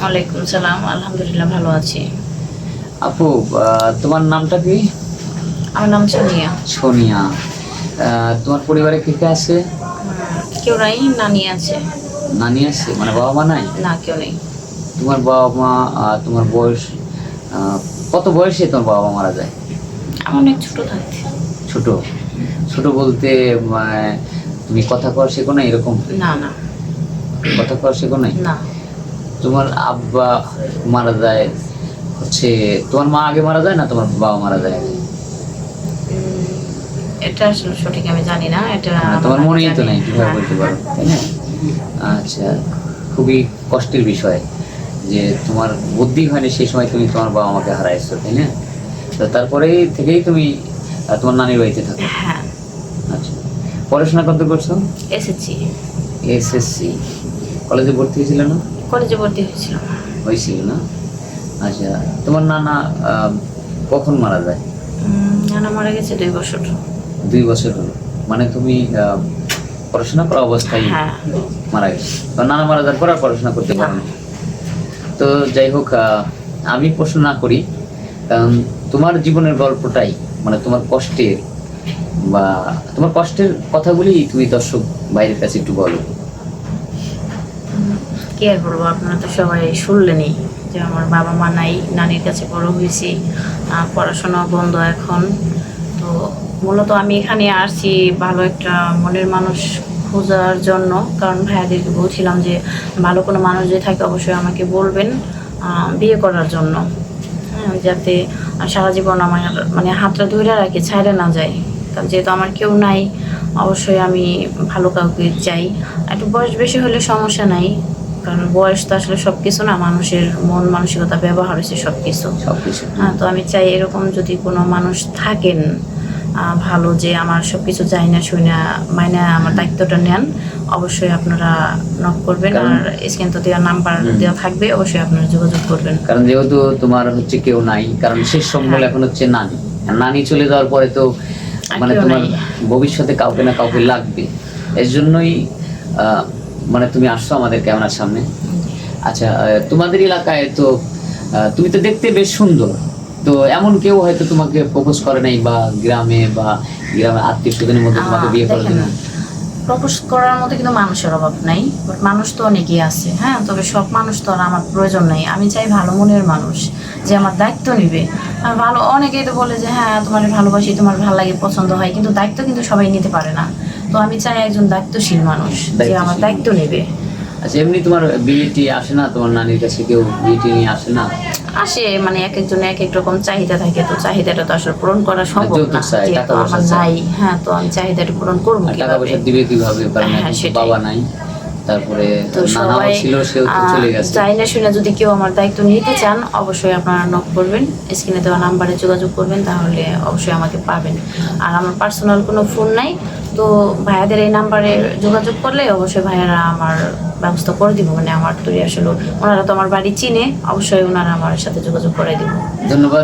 ওয়ালাইকুম সালাম, আলহামদুলিল্লাহ ভালো আছি। আপু, তোমার নামটা কি? আমার নাম সোনিয়া। সোনিয়া। তোমার পরিবারে কে কে আছে? কেউ নাই, নানি আছে। নানি আছে, মানে বাবা মা নাই? না, কেউ নেই। তোমার বাবা মা, তোমার বয়স, কত বয়সে তোমার বাবা মা মারা যায়? আমি অনেক ছোট থাকতে। ছোট? ছোট বলতে তুমি কথা কওয়া শেখো না এরকম? না না। কথা কওয়া শেখো নাই? না। তোমার আব্বা মারা যায় হচ্ছে, তোমার মা আগে মারা যায় না তোমার বাবা মারা যায় আগে? এটা আসলে সঠিক আমি জানি না, এটা তোমার আমার মনেই তো জানি। নাই, কিভাবে হ্যাঁ, বলতে পারো, তাই না? আচ্ছা, খুবই কষ্টের বিষয় যে তোমার বুদ্ধি হয়নি সেই সময়, তুমি তোমার বাবা মাকে হারাইছো, তাই না? তো তারপরে থেকেই তুমি তোমার নানির বাড়িতে থাকো? হ্যাঁ। আচ্ছা, পড়াশোনা কত করছো? এসেছি। এসএসসি। কলেজে ভর্তি হয়েছিল না? কলেজে ভর্তি হয়েছিল। হয়েছিল না? আচ্ছা, তোমার নানা কখন মারা যায়? নানা মারা গেছে 2 বছর। 2 বছর হলো, মানে তুমি পড়াশোনা করা অবস্থায় হ্যাঁ। মারা গেছে? তো নানা মারা যাওয়ার পর আর পড়াশোনা করতে পারো না? তো যাই হোক, আমি প্রশ্ন না করি, কারণ তোমার জীবনের গল্পটাই, মানে তোমার কষ্টের বা তোমার কষ্টের কথাগুলি তুমি দর্শক বাইরের কাছে একটু বলো। কি আর বলবো, আপনারা তো সবাই শুনলেনই যে আমার বাবা মা নাই, নানির কাছে বড় হয়েছি, পড়াশোনা বন্ধ এখন। তো মূলত আমি এখানে আসছি ভালো একটা মনের মানুষ খোঁজার জন্য, কারণ ভাইয়াদেরকে বলছিলাম যে ভালো কোনো মানুষ যদি থাকে অবশ্যই আমাকে বলবেন বিয়ে করার জন্য। হ্যাঁ, যাতে সারা জীবন আমার মানে হাতটা ধরে রাখে, ছাইড়ে না যায়। কারণ যেহেতু আমার কেউ নাই, অবশ্যই আমি ভালো কাউকে চাই। একটু বয়স বেশি হলে সমস্যা নাই, কারণ বয়স তো আসলে সব কিছু না, মানুষের মন মানসিকতা ব্যবহার হয়েছে সব কিছু। হ্যাঁ, তো আমি চাই এরকম যদি কোনো মানুষ থাকেন ভালো, যে আমার সব কিছু চাই না শুই না মাইনে আমার দায়িত্বটা নেন, অবশ্যই আপনারা নক করবেন। আর স্ক্রিন তো দেওয়ার নাম্বার দেওয়া থাকবে, অবশ্যই আপনারা যোগাযোগ করবেন। কারণ যেহেতু তোমার হচ্ছে কেউ নাই, কারণ শেষ সম্বল এখন হচ্ছে নানি। নানি চলে যাওয়ার পরে তো মানে তোমার ভবিষ্যতে কাউকে না কাউকে লাগবে। এর জন্যই মানে তুমি আসছো আমাদের ক্যামেরার সামনে। আচ্ছা, তোমাদের এলাকায় তো তুমি তো দেখতে বেশ সুন্দর, তো এমন কেউ হয়তো তোমাকে প্রপোজ করে নাই, বা গ্রামের আত্মীয় স্বজনের মধ্যে তোমাকে বিয়ে করার জন্য? প্রপোজ করার মতো কিন্তু মানুষের অভাব নাই, বাট মানুষ তো অনেকেই আছে। হ্যাঁ, তবে সব মানুষ তো আর আমার প্রয়োজন নেই। আমি চাই ভালো মনের মানুষ যে আমার দায়িত্ব নিবে। ভালো অনেকেই তো বলে যে হ্যাঁ তোমার ভালোবাসি, তোমার ভালো লাগে, পছন্দ হয়, কিন্তু দায়িত্ব কিন্তু সবাই নিতে পারে না। তো আমি চাই একজন দায়িত্বশীল মানুষ যে আমার দায়িত্ব নেবে। আচ্ছা, এমনি তোমার বিয়েটি আসে না? তোমার নানির কাছে কেউ বিয়েটি নিয়ে আসে না? আসে, মানে এক একজনের এক এক রকম চাহিদা থাকে, তো চাহিদাটা তো আসলে পূরণ করা সম্ভব না, যেহেতু আমার নাই। হ্যাঁ, তো আমি চাহিদাটা পূরণ করবো টাকা কিভাবে? পয়সা দিবে কিভাবে? কারণ বাবা নাই, তারপরে নানাও ছিল, সেও তো চলে গেছে। চাই না শুনে যদি কেউ আমার দায়িত্ব নিতে চান, অবশ্যই আপনারা নক করবেন, স্ক্রিনে দেওয়া নাম্বারে যোগাযোগ করবেন, তাহলে অবশ্যই আমাকে পাবেন। আর আমার পার্সোনাল কোনো ফোন নাই, তো ভাইয়াদের এই নাম্বারে যোগাযোগ করলে অবশ্যই ভাইয়ারা আমার ব্যবস্থা করে দিব। মানে আমার তো আসলে ওনারা তো আমার বাড়ি চিনে, অবশ্যই ওনারা আমার সাথে যোগাযোগ করে দিব। ধন্যবাদ।